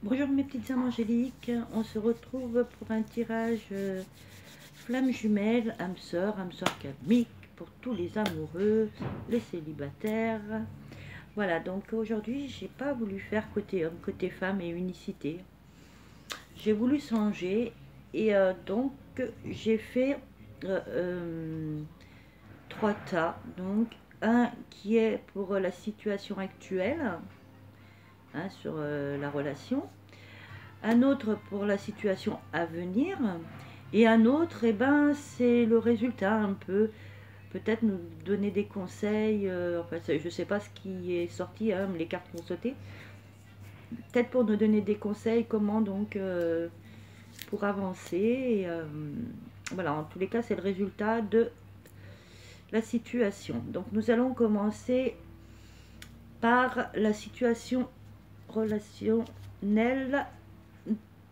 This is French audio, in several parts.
Bonjour mes petites âmes angéliques, on se retrouve pour un tirage flamme jumelle, âme sœur karmique, pour tous les amoureux, les célibataires. Voilà, donc aujourd'hui j'ai pas voulu faire côté homme, côté femme et unicité. J'ai voulu changer et donc j'ai fait trois tas. Donc un qui est pour la situation actuelle, hein, sur la relation. Un autre pour la situation à venir, et un autre, eh ben, c'est le résultat un peu, peut-être nous donner des conseils, enfin je sais pas ce qui est sorti, hein, les cartes vont sauter, peut-être pour nous donner des conseils, comment donc pour avancer, et, voilà, en tous les cas c'est le résultat de la situation. Donc nous allons commencer par la situation relationnelle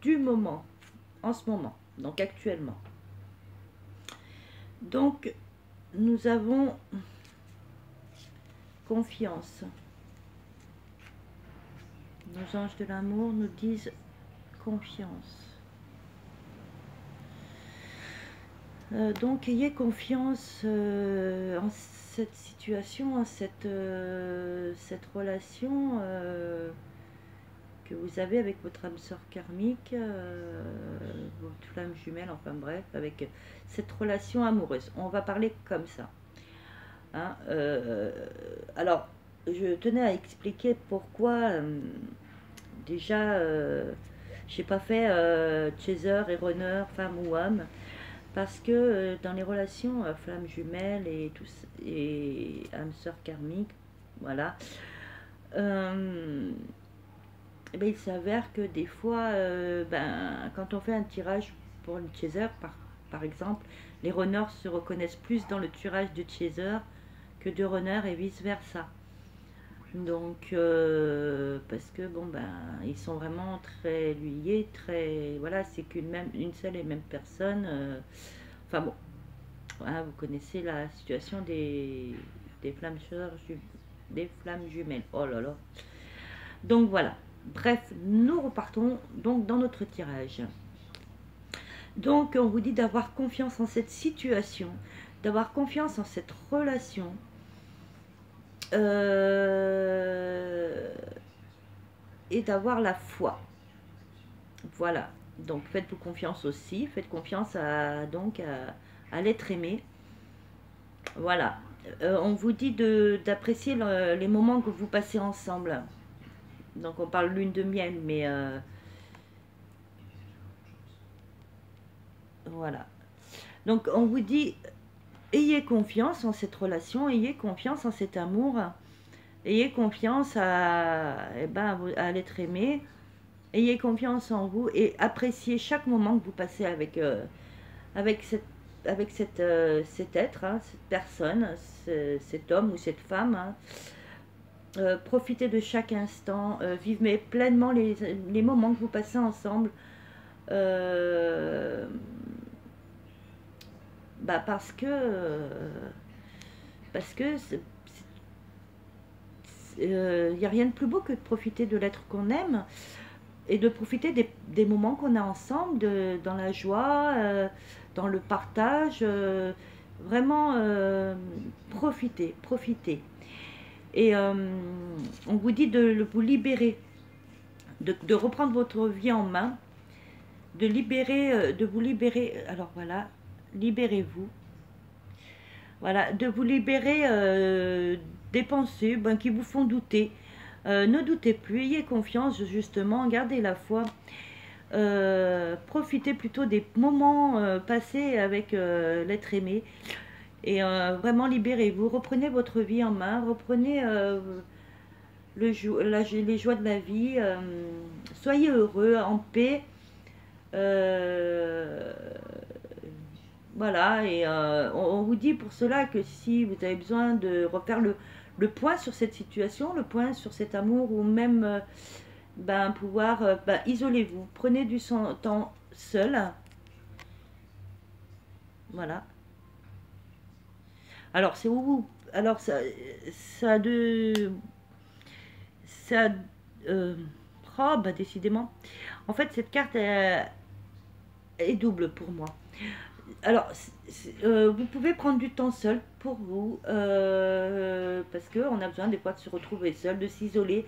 du moment, en ce moment, donc actuellement. Donc, nous avons confiance. Nos anges de l'amour nous disent confiance. Donc, ayez confiance en cette situation, en cette relation que vous avez avec votre âme sœur karmique, votre flamme jumelle, enfin bref, avec cette relation amoureuse. On va parler comme ça. Hein, alors, je tenais à expliquer pourquoi déjà j'ai pas fait chaser et runner, femme ou homme, parce que dans les relations flamme jumelle et tout et âme sœur karmique, voilà, ben, il s'avère que des fois, ben, quand on fait un tirage pour le chaser, par exemple, les runners se reconnaissent plus dans le tirage de chaser que de runner et vice versa. Donc parce que bon ben ils sont vraiment très liés, très voilà, c'est une seule et même personne. Enfin bon, hein, vous connaissez la situation des flammes des flammes jumelles. Oh là là. Donc voilà. Bref, nous repartons donc dans notre tirage. Donc on vous dit d'avoir confiance en cette situation, d'avoir confiance en cette relation. Et d'avoir la foi. Voilà. Donc faites-vous confiance aussi, faites confiance à l'être aimé. Voilà. On vous dit d'apprécier les moments que vous passez ensemble. Donc on parle lune de miel, mais voilà. Donc on vous dit, ayez confiance en cette relation, ayez confiance en cet amour, ayez confiance à l'être aimé, ayez confiance en vous et appréciez chaque moment que vous passez avec cet être, hein, cette personne, cet homme ou cette femme. Hein. Profitez de chaque instant, vivez pleinement les moments que vous passez ensemble. Parce que il n'y a rien de plus beau que de profiter de l'être qu'on aime et de profiter des moments qu'on a ensemble, dans la joie, dans le partage. Vraiment, profitez. Et on vous dit de vous libérer, de reprendre votre vie en main, de vous libérer. Alors voilà, libérez-vous. Voilà, de vous libérer des pensées qui vous font douter. Ne doutez plus, ayez confiance justement, gardez la foi. Profitez plutôt des moments passés avec l'être aimé. Et vraiment libérez-vous, reprenez votre vie en main, reprenez les joies de la vie, soyez heureux, en paix. Voilà, et on vous dit pour cela que si vous avez besoin de refaire le point sur cette situation, le point sur cet amour, ou même pouvoir, isolez-vous, prenez du temps seul. Voilà. Alors, c'est où alors ça a de... Ça... Oh, bah décidément. En fait, cette carte est double pour moi. Alors, vous pouvez prendre du temps seul pour vous, parce qu'on a besoin des fois de se retrouver seul, de s'isoler.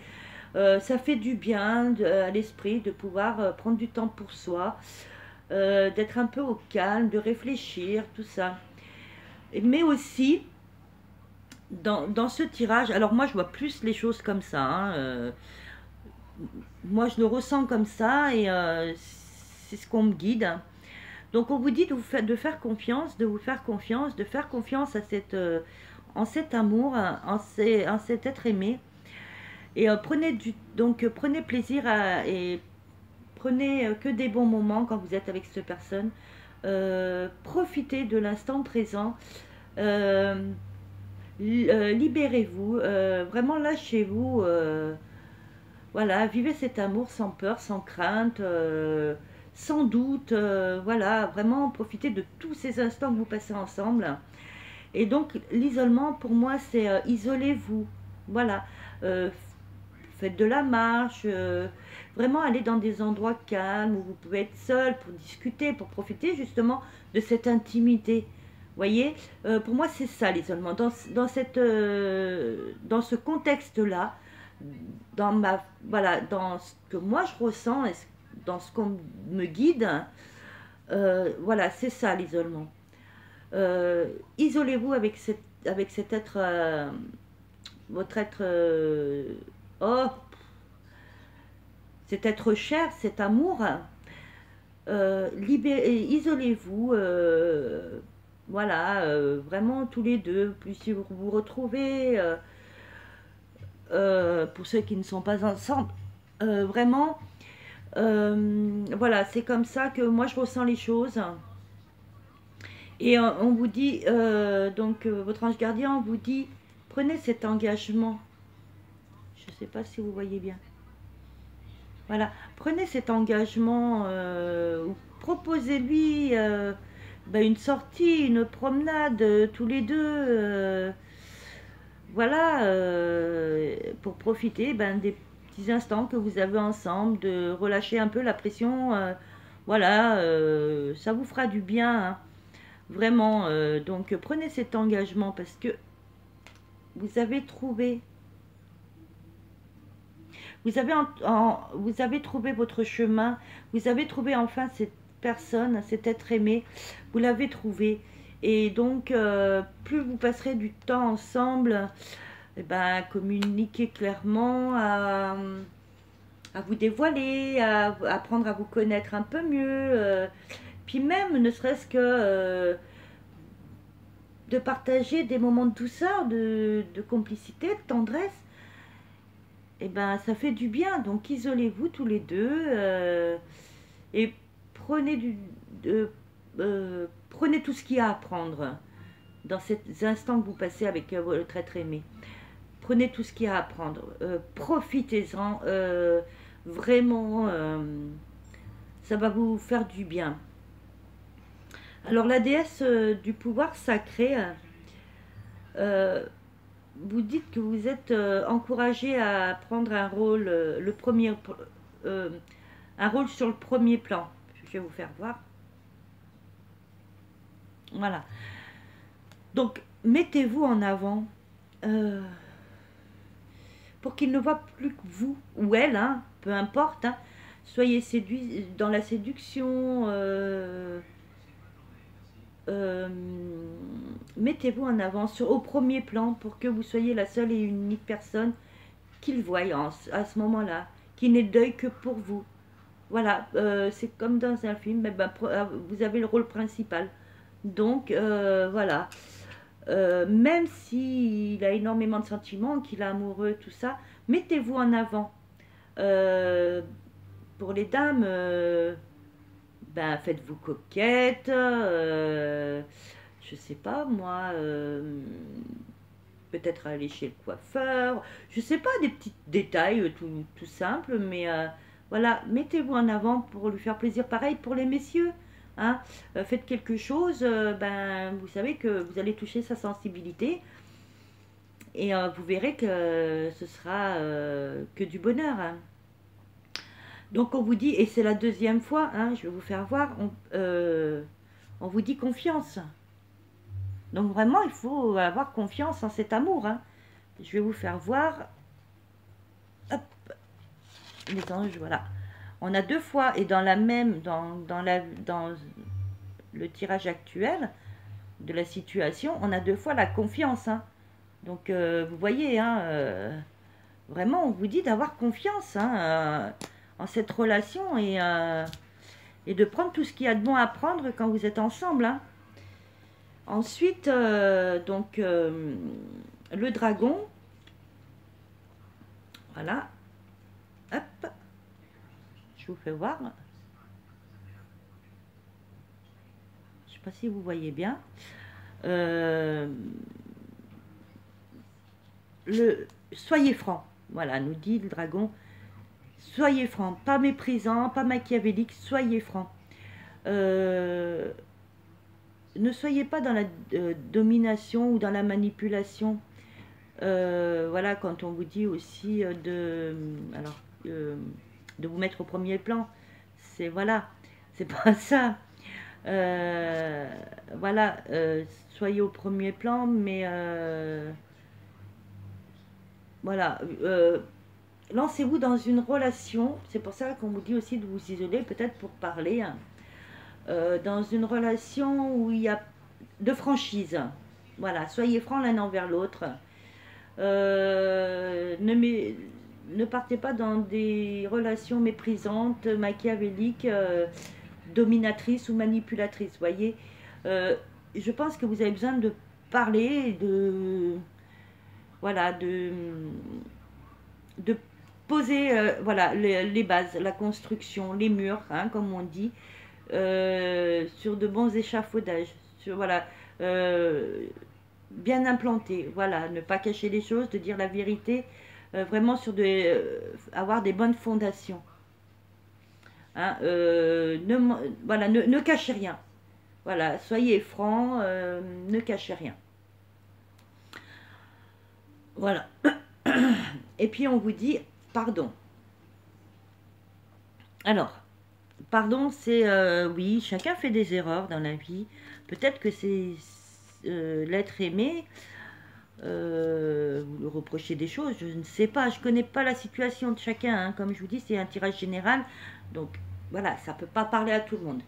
Ça fait du bien à l'esprit de pouvoir prendre du temps pour soi, d'être un peu au calme, de réfléchir, tout ça. Mais aussi, dans ce tirage, alors moi je vois plus les choses comme ça, hein, moi je le ressens comme ça et c'est ce qu'on me guide. Donc on vous dit de faire confiance, de vous faire confiance, de faire confiance à en cet amour, en cet être aimé. Et prenez plaisir et prenez que des bons moments quand vous êtes avec cette personne. Profitez de l'instant présent. Euh, Libérez-vous, vraiment lâchez-vous. Voilà, vivez cet amour sans peur, sans crainte, sans doute. Voilà, vraiment profitez de tous ces instants que vous passez ensemble. Et donc l'isolement pour moi c'est isolez-vous. Voilà. Euh, Faites de la marche, vraiment aller dans des endroits calmes où vous pouvez être seul pour discuter, pour profiter justement de cette intimité. Voyez, pour moi c'est ça l'isolement. Dans ce contexte-là, voilà, dans ce que moi je ressens, dans ce qu'on me guide, voilà, c'est ça l'isolement. Isolez-vous avec cet être, votre être, oh, cet être cher, cet amour. Isolez-vous, voilà, vraiment tous les deux, plus si vous vous retrouvez, pour ceux qui ne sont pas ensemble, vraiment, voilà, c'est comme ça que moi je ressens les choses. Et on vous dit, donc votre ange gardien vous dit, prenez cet engagement. Je ne sais pas si vous voyez bien. Voilà, prenez cet engagement, proposez-lui une sortie, une promenade, tous les deux, voilà, pour profiter des petits instants que vous avez ensemble, de relâcher un peu la pression, voilà, ça vous fera du bien, hein, vraiment, donc prenez cet engagement parce que vous avez trouvé. Vous avez trouvé votre chemin, vous avez trouvé enfin cette personne, cet être aimé, vous l'avez trouvé. Et donc, plus vous passerez du temps ensemble, eh ben, communiquer clairement, à vous dévoiler, à apprendre à vous connaître un peu mieux. Puis même, ne serait-ce que de partager des moments de douceur, de complicité, de tendresse. Et ben ça fait du bien. Donc isolez-vous tous les deux et prenez prenez tout ce qu'il y a à prendre dans ces instants que vous passez avec votre être aimé. Prenez tout ce qu'il y a à prendre. Profitez-en. Vraiment, ça va vous faire du bien. Alors la déesse du pouvoir sacré, vous dites que vous êtes encouragé à prendre un rôle, un rôle sur le premier plan. Je vais vous faire voir. Voilà. Donc, mettez-vous en avant pour qu'il ne voit plus que vous ou elle, hein, peu importe. Hein. Soyez séduit dans la séduction. Mettez-vous en avant au premier plan pour que vous soyez la seule et unique personne qu'il voie à ce moment-là, qui n'est d'œil que pour vous. Voilà, c'est comme dans un film, vous avez le rôle principal. Donc, voilà. Même s'il a énormément de sentiments, qu'il est amoureux, tout ça, mettez-vous en avant. Pour les dames, faites-vous coquette, je sais pas moi, peut-être aller chez le coiffeur, je sais pas, des petits détails tout simples, mais voilà, mettez-vous en avant pour lui faire plaisir. Pareil pour les messieurs, hein, faites quelque chose, vous savez que vous allez toucher sa sensibilité et vous verrez que ce sera que du bonheur. Hein. Donc on vous dit, et c'est la deuxième fois, hein, je vais vous faire voir, on vous dit confiance. Donc vraiment, il faut avoir confiance en cet amour. Hein. Je vais vous faire voir. Hop, les anges, voilà. On a deux fois, et dans la même, dans le tirage actuel de la situation, on a deux fois la confiance. Hein. Donc vous voyez, hein, vraiment, on vous dit d'avoir confiance hein, en cette relation et de prendre tout ce qu'il y a de bon à prendre quand vous êtes ensemble. Hein. Ensuite, donc, le dragon. Voilà. Hop. Je vous fais voir. Je ne sais pas si vous voyez bien. Soyez franc. Voilà, nous dit le dragon. Soyez franc. Pas méprisant, pas machiavélique. Soyez franc. Ne soyez pas dans la domination ou dans la manipulation. Voilà, quand on vous dit aussi de vous mettre au premier plan, c'est voilà, c'est pas ça. Voilà, soyez au premier plan, mais voilà, lancez-vous dans une relation. C'est pour ça qu'on vous dit aussi de vous isoler, peut-être pour parler, hein, dans une relation où il y a de franchise. Voilà, soyez francs l'un envers l'autre. Ne partez pas dans des relations méprisantes, machiavéliques, dominatrices ou manipulatrices. Voyez, je pense que vous avez besoin de parler, voilà, de poser, voilà, les bases, la construction, les murs, hein, comme on dit, sur de bons échafaudages. Voilà. Bien implanté, voilà, ne pas cacher les choses, de dire la vérité, vraiment sur avoir des bonnes fondations. Hein, voilà, ne cachez rien. Voilà, soyez francs, ne cachez rien. Voilà. Et puis on vous dit pardon. Alors, pardon, c'est oui, chacun fait des erreurs dans la vie. Peut-être que c'est l'être aimé. Vous le reprochez des choses, je ne sais pas, je connais pas la situation de chacun, hein. Comme je vous dis, c'est un tirage général, donc voilà, ça peut pas parler à tout le monde.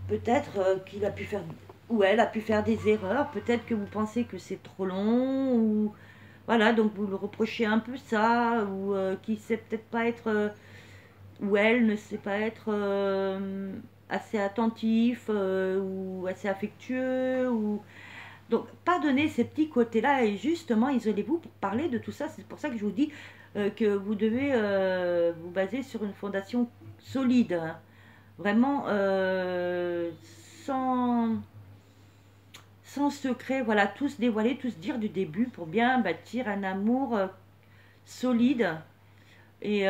Peut-être qu'il a pu faire, ou elle a pu faire des erreurs, peut-être que vous pensez que c'est trop long, ou voilà, donc vous le reprochez un peu ça, ou qu'il sait peut-être pas être, ou elle ne sait pas être assez attentif, ou assez affectueux, ou donc, pardonnez ces petits côtés-là et justement, isolez-vous pour parler de tout ça. C'est pour ça que je vous dis que vous devez vous baser sur une fondation solide. Hein. Vraiment, sans secret, voilà, tous dévoiler, tous dire du début pour bien bâtir un amour solide et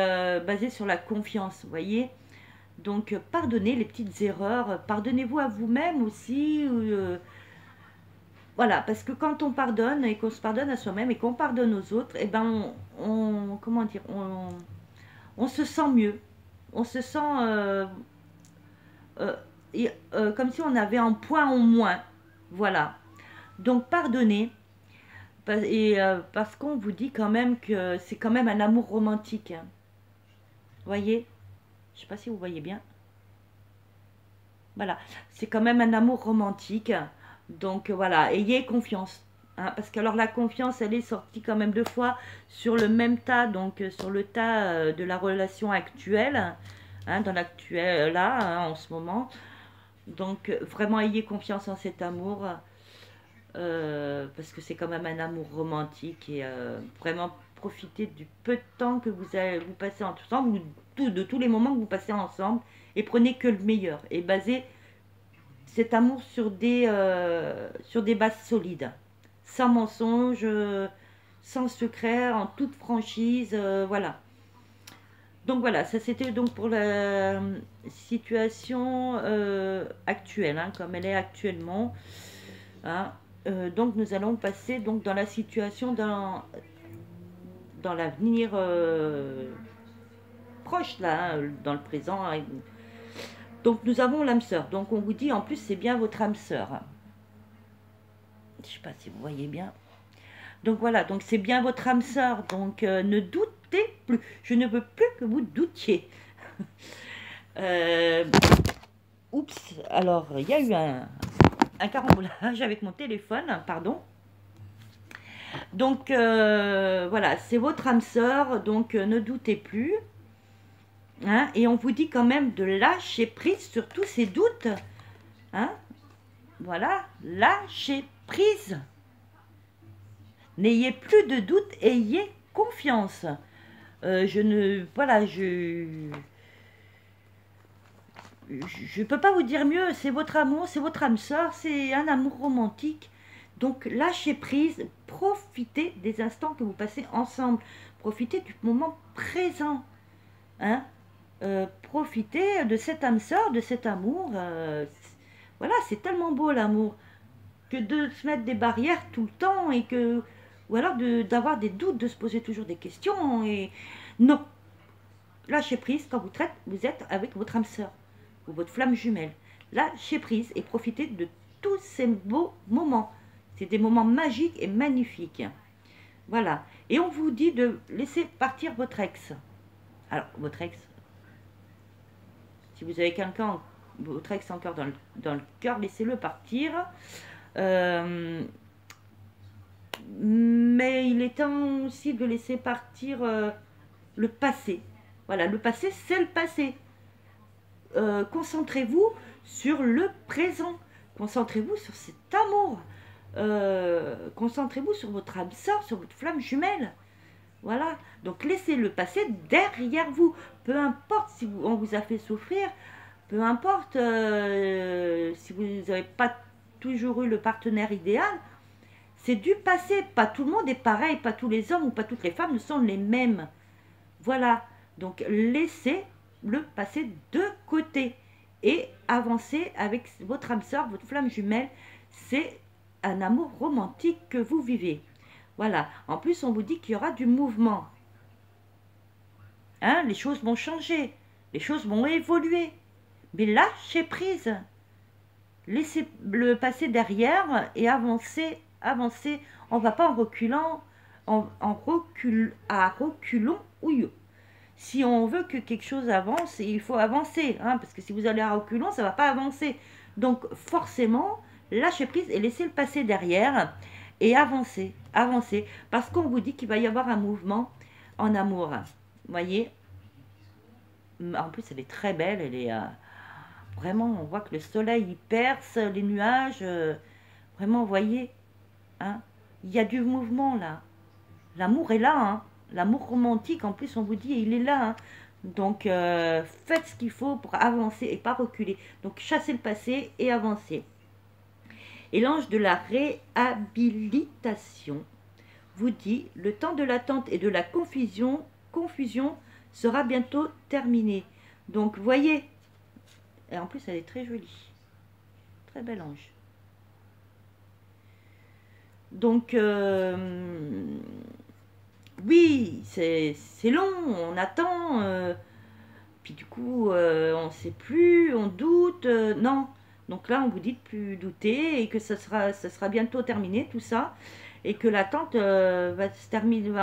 basé sur la confiance, vous voyez. Donc, pardonnez les petites erreurs, pardonnez-vous à vous-même aussi. Voilà, parce que quand on pardonne et qu'on se pardonne à soi-même et qu'on pardonne aux autres, eh ben comment dire, on se sent mieux. On se sent euh, comme si on avait un point en moins. Voilà. Donc pardonnez. Et parce qu'on vous dit quand même que c'est quand même un amour romantique. Hein. Voyez? Je sais pas si vous voyez bien. Voilà. C'est quand même un amour romantique. Donc voilà, ayez confiance. Hein, parce que alors la confiance, elle est sortie quand même deux fois sur le même tas, donc sur le tas de la relation actuelle, hein, dans l'actuel là, hein, en ce moment. Donc vraiment ayez confiance en cet amour, parce que c'est quand même un amour romantique et vraiment profitez du peu de temps que vous passez ensemble, ou de tous les moments que vous passez ensemble, et prenez que le meilleur, et basez cet amour sur des bases solides, sans mensonge, sans secret, en toute franchise, voilà. Donc voilà, ça c'était donc pour la situation actuelle, hein, comme elle est actuellement. Hein. Donc nous allons passer donc dans la situation dans l'avenir proche là, hein, dans le présent. Donc nous avons l'âme sœur. Donc on vous dit en plus c'est bien votre âme sœur. Je ne sais pas si vous voyez bien. Donc voilà, donc c'est bien votre âme sœur. Donc ne doutez plus. Je ne veux plus que vous doutiez. Oups, alors il y a eu un carambolage avec mon téléphone, pardon. Donc voilà, c'est votre âme sœur, donc ne doutez plus. Hein, et on vous dit quand même de lâcher prise sur tous ces doutes. Hein, voilà, lâchez prise. N'ayez plus de doute, ayez confiance. Voilà, je peux pas vous dire mieux. C'est votre amour, c'est votre âme sœur, c'est un amour romantique. Donc lâchez prise, profitez des instants que vous passez ensemble, profitez du moment présent. Hein, profitez de cette âme sœur, de cet amour. Voilà, c'est tellement beau l'amour que de se mettre des barrières tout le temps et que, ou alors d'avoir des doutes, de se poser toujours des questions. Et non, lâchez prise quand vous êtes avec votre âme sœur ou votre flamme jumelle. Lâchez prise et profitez de tous ces beaux moments. C'est des moments magiques et magnifiques. Voilà. Et on vous dit de laisser partir votre ex. Alors, votre ex, si vous avez quelqu'un, votre ex encore dans le cœur, laissez-le partir. Mais il est temps aussi de laisser partir le passé. Voilà, le passé, c'est le passé. Concentrez-vous sur le présent. Concentrez-vous sur cet amour. Concentrez-vous sur votre âme sœur, sur votre flamme jumelle. Voilà, donc laissez le passé derrière vous. Peu importe si on vous a fait souffrir, peu importe si vous n'avez pas toujours eu le partenaire idéal, c'est du passé. Pas tout le monde est pareil, pas tous les hommes ou pas toutes les femmes ne sont les mêmes. Voilà, donc laissez le passé de côté et avancez avec votre âme sœur, votre flamme jumelle. C'est un amour romantique que vous vivez. Voilà, en plus on vous dit qu'il y aura du mouvement. Hein, les choses vont changer, les choses vont évoluer. Mais lâchez prise. Laissez le passé derrière et avancez, avancez. On ne va pas en reculant, à reculons. Oui. Si on veut que quelque chose avance, il faut avancer. Hein, parce que si vous allez à reculons, ça ne va pas avancer. Donc forcément, lâchez prise et laissez le passé derrière. Et avancez, avancez. Parce qu'on vous dit qu'il va y avoir un mouvement en amour. Vous voyez? En plus, elle est très belle. Elle est vraiment, on voit que le soleil, il perce les nuages. Vraiment, vous voyez? Hein, il y a du mouvement là. L'amour est là. Hein. L'amour romantique, en plus, on vous dit, il est là. Hein. Donc, faites ce qu'il faut pour avancer et pas reculer. Donc, chassez le passé et avancez. Et l'ange de la réhabilitation vous dit, le temps de l'attente et de la confusion sera bientôt terminé. Donc, voyez, et en plus, elle est très jolie. Très bel ange. Donc, oui, c'est long, on attend. Puis du coup, on ne sait plus, on doute. Non. Donc là, on vous dit de plus douter et que ça sera bientôt terminé, tout ça. Et que l'attente va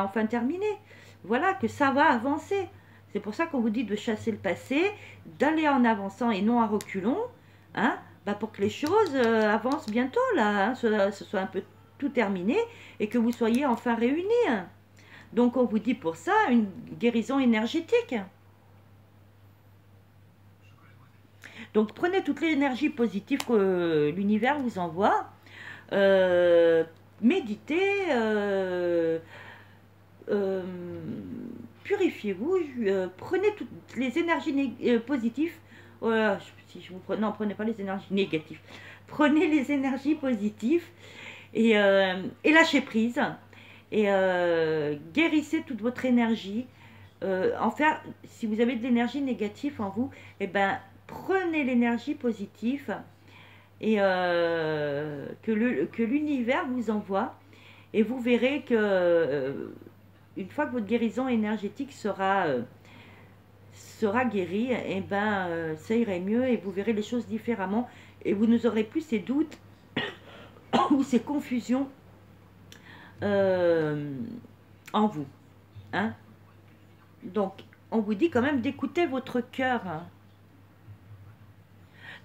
enfin terminer. Voilà, que ça va avancer. C'est pour ça qu'on vous dit de chasser le passé, d'aller en avançant et non à reculons. Hein, pour que les choses avancent bientôt, là. Hein, ce soit un peu tout terminé et que vous soyez enfin réunis. Donc on vous dit pour ça une guérison énergétique. Donc prenez toute l'énergie positive que l'univers vous envoie, méditez, purifiez-vous, prenez toutes les énergies positives. Si je vous prenais, non, prenez pas les énergies négatives. Prenez les énergies positives et lâchez prise. Et guérissez toute votre énergie. Si vous avez de l'énergie négative en vous, eh ben, prenez l'énergie positive et que l'univers vous envoie. Et vous verrez que une fois que votre guérison énergétique sera sera guéri, et ben ça irait mieux et vous verrez les choses différemment et vous n'aurez plus ces doutes ou ces confusions euh, en vous. Hein. Donc, on vous dit quand même d'écouter votre cœur. Hein.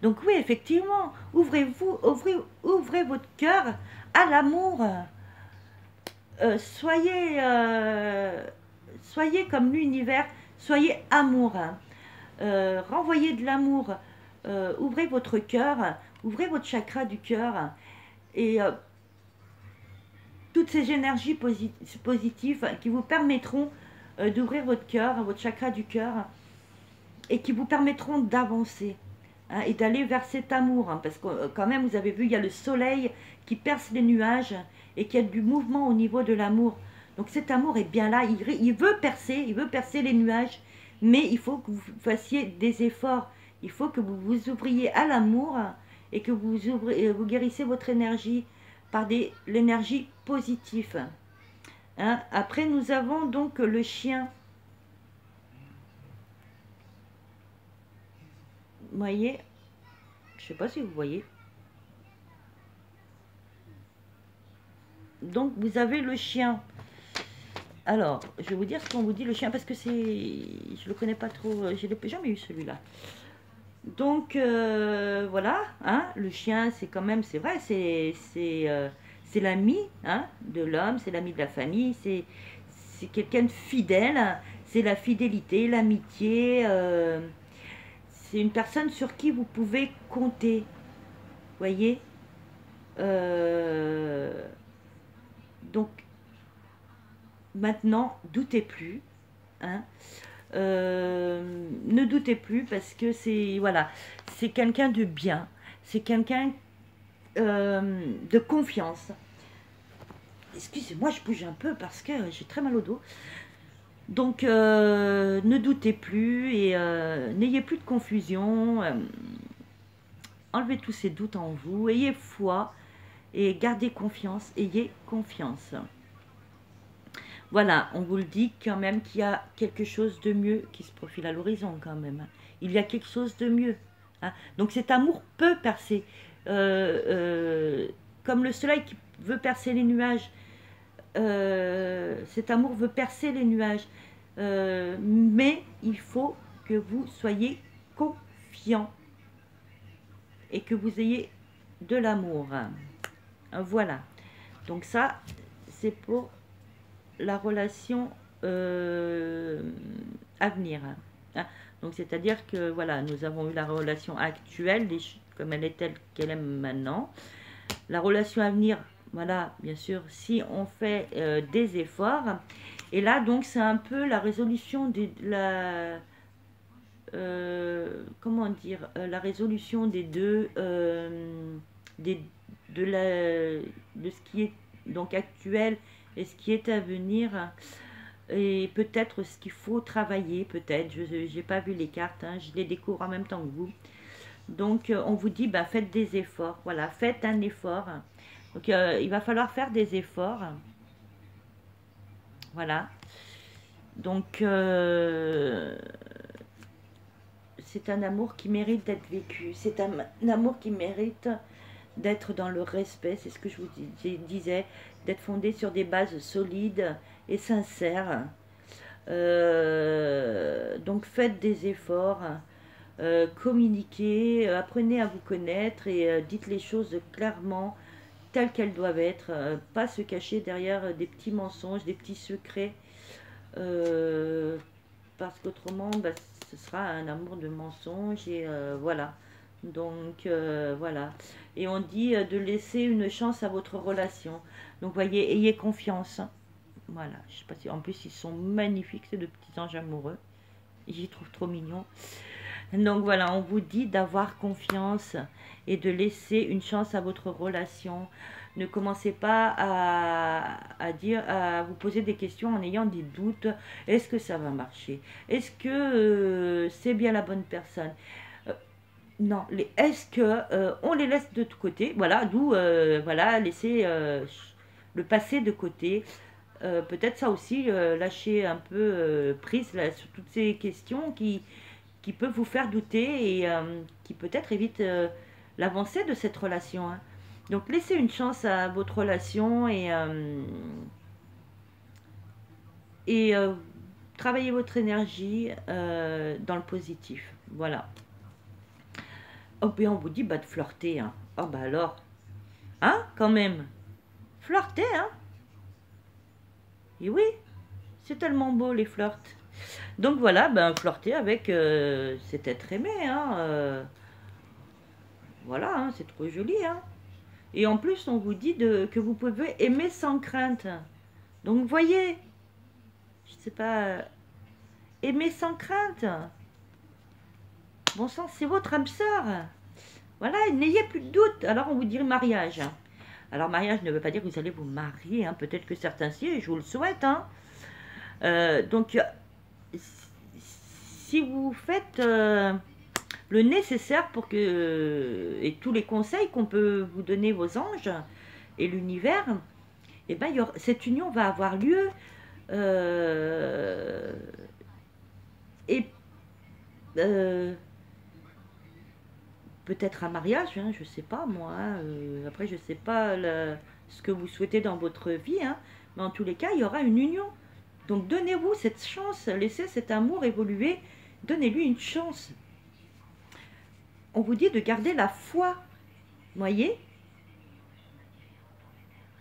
Donc oui, effectivement, ouvrez votre cœur à l'amour. Soyez comme l'univers, soyez amour. Hein. Renvoyez de l'amour. Ouvrez votre cœur, ouvrez votre chakra du cœur et toutes ces énergies positives qui vous permettront d'ouvrir votre cœur, votre chakra du cœur et qui vous permettront d'avancer. Hein, et d'aller vers cet amour, hein, parce que quand même, vous avez vu, il y a le soleil qui perce les nuages et qu'il y a du mouvement au niveau de l'amour. Donc cet amour est bien là, il veut percer les nuages, mais il faut que vous fassiez des efforts. Il faut que vous vous ouvriez à l'amour et que vous guérissez votre énergie par l'énergie positive. Hein. Après, nous avons donc le chien. Vous voyez, je ne sais pas si vous voyez. Donc, vous avez le chien. Alors, je vais vous dire ce qu'on vous dit, le chien, parce que c'est... Je le connais pas trop, je n'ai jamais eu celui-là. Donc, voilà, hein, le chien, c'est quand même, c'est vrai, c'est l'ami hein, de l'homme, c'est l'ami de la famille, c'est quelqu'un de fidèle, c'est la fidélité, l'amitié... c'est une personne sur qui vous pouvez compter. Voyez donc, maintenant, doutez plus. Hein, ne doutez plus parce que c'est voilà, c'est quelqu'un de bien. C'est quelqu'un de confiance. Excusez-moi, je bouge un peu parce que j'ai très mal au dos. Donc, ne doutez plus et n'ayez plus de confusion. Enlevez tous ces doutes en vous. Ayez foi et gardez confiance. Ayez confiance. Voilà, on vous le dit quand même qu'il y a quelque chose de mieux qui se profile à l'horizon quand même. Il y a quelque chose de mieux. Hein. Donc cet amour peut percer. Comme le soleil qui veut percer les nuages. Cet amour veut percer les nuages. Mais il faut que vous soyez confiant et que vous ayez de l'amour. Voilà. Donc ça, c'est pour la relation à venir. Hein. Donc c'est-à-dire que voilà, nous avons eu la relation actuelle, comme elle est telle qu'elle est maintenant. La relation à venir, voilà, bien sûr, si on fait des efforts. Et là, donc, c'est un peu la résolution de la... comment dire la résolution des deux... de ce qui est donc actuel et ce qui est à venir. Et peut-être ce qu'il faut travailler, peut-être. Je n'ai pas vu les cartes, hein, je les découvre en même temps que vous. Donc, on vous dit, bah, faites des efforts. Voilà, faites un effort. Donc, il va falloir faire des efforts. Voilà. Donc, c'est un amour qui mérite d'être vécu. C'est un amour qui mérite d'être dans le respect. C'est ce que je vous disais. D'être fondé sur des bases solides et sincères. Donc, faites des efforts. Communiquez. Apprenez à vous connaître et dites les choses clairement telles qu'elles doivent être, pas se cacher derrière des petits mensonges, des petits secrets, parce qu'autrement, bah, ce sera un amour de mensonge, et voilà. Donc, voilà. Et on dit de laisser une chance à votre relation. Donc, voyez, ayez confiance. Voilà, je sais pas si... En plus, ils sont magnifiques, ces deux petits anges amoureux. J'y trouve trop mignon. Donc voilà, on vous dit d'avoir confiance et de laisser une chance à votre relation. Ne commencez pas à vous poser des questions en ayant des doutes. Est-ce que ça va marcher? Est-ce que c'est bien la bonne personne? Non, est-ce que on les laisse de côté? Voilà, d'où voilà, laisser le passé de côté. Peut-être ça aussi, lâcher un peu prise là, sur toutes ces questions qui qui peut vous faire douter et qui peut-être évite l'avancée de cette relation, hein. Donc laissez une chance à votre relation et travaillez votre énergie dans le positif. Voilà. Oh, bien on vous dit bah, de flirter, hein. Oh bah alors, hein, quand même. Flirter, hein. Et oui, c'est tellement beau les flirts. Donc voilà, ben flirter avec cet être aimé, hein. Voilà, hein, c'est trop joli, hein. Et en plus, on vous dit que vous pouvez aimer sans crainte. Donc, vous voyez, je sais pas, aimer sans crainte. Bon sang, c'est votre âme sœur. Voilà, n'ayez plus de doute. Alors, on vous dit mariage. Alors, mariage ne veut pas dire que vous allez vous marier, hein. Peut-être que certains si, je vous le souhaite, hein. Donc, si vous faites le nécessaire pour que, et tous les conseils qu'on peut vous donner vos anges et l'univers, et ben, cette union va avoir lieu et peut-être un mariage, hein, je sais pas moi, hein, après je sais pas ce que vous souhaitez dans votre vie, hein, mais en tous les cas il y aura une union. Donc donnez-vous cette chance, laissez cet amour évoluer, donnez-lui une chance. On vous dit de garder la foi, voyez,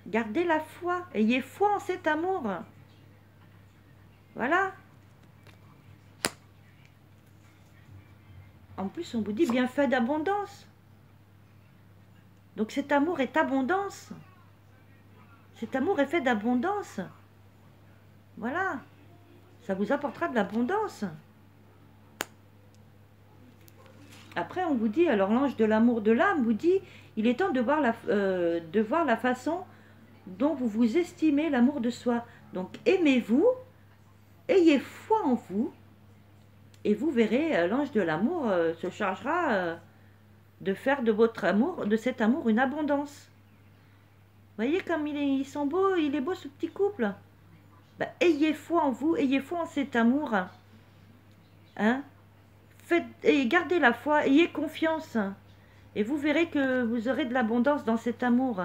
gardez la foi, ayez foi en cet amour. Voilà. En plus, on vous dit bien fait d'abondance. Donc cet amour est abondance. Cet amour est fait d'abondance. Voilà. Ça vous apportera de l'abondance. Après, on vous dit, alors l'ange de l'amour de l'âme vous dit, il est temps de voir la façon dont vous vous estimez l'amour de soi. Donc aimez-vous, ayez foi en vous, et vous verrez, l'ange de l'amour se chargera de faire de votre amour, de cet amour, une abondance. Voyez comme ils sont beaux, il est beau ce petit couple. Ben, ayez foi en vous, ayez foi en cet amour. Hein? Et gardez la foi, ayez confiance. Et vous verrez que vous aurez de l'abondance dans cet amour.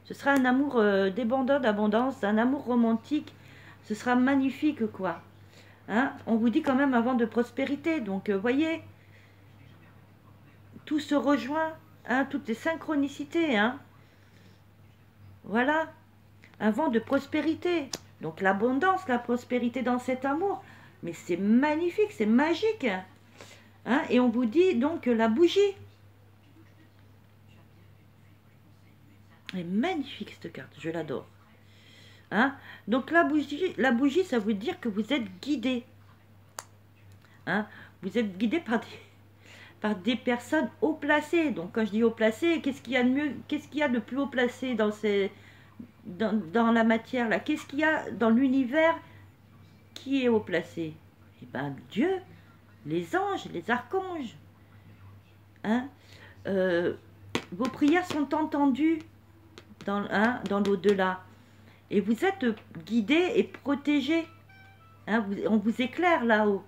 Ce sera un amour débordant d'abondance, un amour romantique. Ce sera magnifique, quoi. Hein? On vous dit quand même avant de prospérité. Donc, voyez, tout se rejoint. Hein? Toutes les synchronicités. Hein? Voilà. Un vent de prospérité. Donc, l'abondance, la prospérité dans cet amour. Mais c'est magnifique, c'est magique. Hein? Et on vous dit donc la bougie. Elle est magnifique cette carte, je l'adore. Hein? Donc la bougie, ça veut dire que vous êtes guidé. Hein? Vous êtes guidé par des personnes haut placées. Donc quand je dis haut placé, qu'est-ce qu'il y a de mieux, qu'est-ce qu'il y a de plus haut placé dans la matière là? Qu'est-ce qu'il y a dans l'univers qui est haut placé? Eh bien Dieu, les anges, les archanges. Hein? Vos prières sont entendues dans l'au-delà. Et vous êtes guidé et protégé. Hein? On vous éclaire là-haut.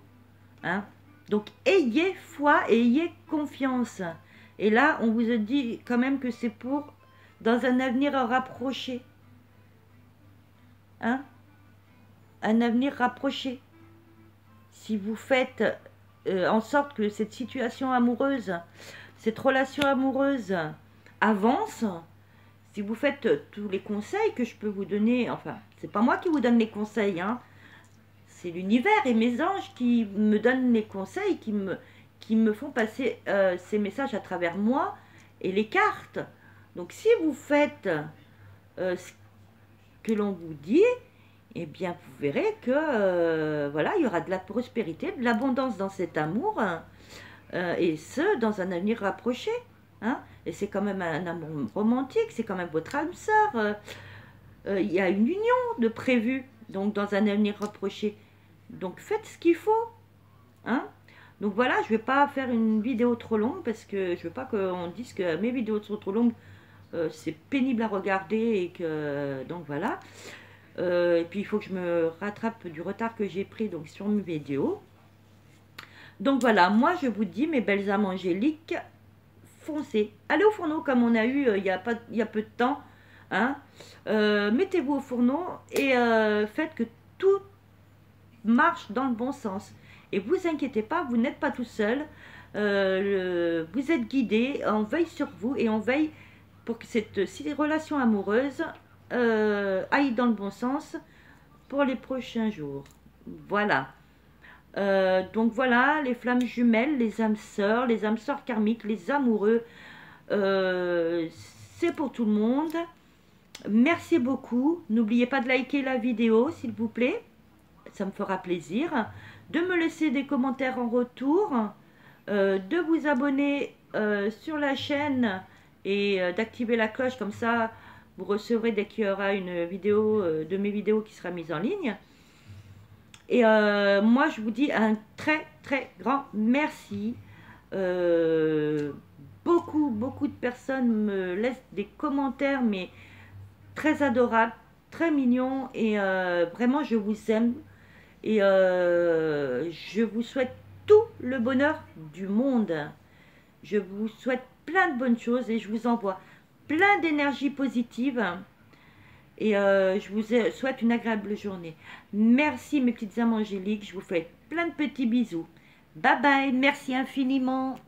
Hein? Donc ayez foi et ayez confiance. Et là, on vous a dit quand même que c'est pour dans un avenir rapproché. Hein? Un avenir rapproché. Si vous faites en sorte que cette situation amoureuse, cette relation amoureuse avance, si vous faites tous les conseils que je peux vous donner, enfin, c'est pas moi qui vous donne les conseils, hein, c'est l'univers et mes anges qui me donnent les conseils, qui me font passer ces messages à travers moi et les cartes. Donc si vous faites ce que l'on vous dit, eh bien vous verrez que voilà, il y aura de la prospérité, de l'abondance dans cet amour, et ce, dans un avenir rapproché. Hein? Et c'est quand même un amour romantique, c'est quand même votre âme sœur. Il y a une union de prévue, donc dans un avenir rapproché. Donc faites ce qu'il faut. Hein? Donc voilà, je ne vais pas faire une vidéo trop longue, parce que je ne veux pas qu'on dise que mes vidéos sont trop longues. C'est pénible à regarder, et que donc voilà. Et puis il faut que je me rattrape du retard que j'ai pris donc sur mes vidéos. Donc voilà, moi je vous dis, mes belles âmes angéliques, foncez. Allez au fourneau comme on a eu il y a peu de temps. Hein. Mettez-vous au fourneau et faites que tout marche dans le bon sens. Et vous inquiétez pas, vous n'êtes pas tout seul. Vous êtes guidé, on veille sur vous et on veille pour que cette relation amoureuse aille dans le bon sens pour les prochains jours. Voilà. Donc voilà, les flammes jumelles, les âmes sœurs karmiques, les amoureux, c'est pour tout le monde. Merci beaucoup. N'oubliez pas de liker la vidéo, s'il vous plaît. Ça me fera plaisir. De me laisser des commentaires en retour. De vous abonner sur la chaîne et d'activer la cloche. Comme ça, vous recevrez dès qu'il y aura une vidéo de mes vidéos qui sera mise en ligne. Et moi, je vous dis un très, très grand merci. Beaucoup de personnes me laissent des commentaires, mais très adorables, très mignons. Et vraiment, je vous aime. Et je vous souhaite tout le bonheur du monde. Je vous souhaite plein de bonnes choses et je vous envoie plein d'énergie positive. Et je vous souhaite une agréable journée. Merci mes petites âmes angéliques. Je vous fais plein de petits bisous. Bye bye. Merci infiniment.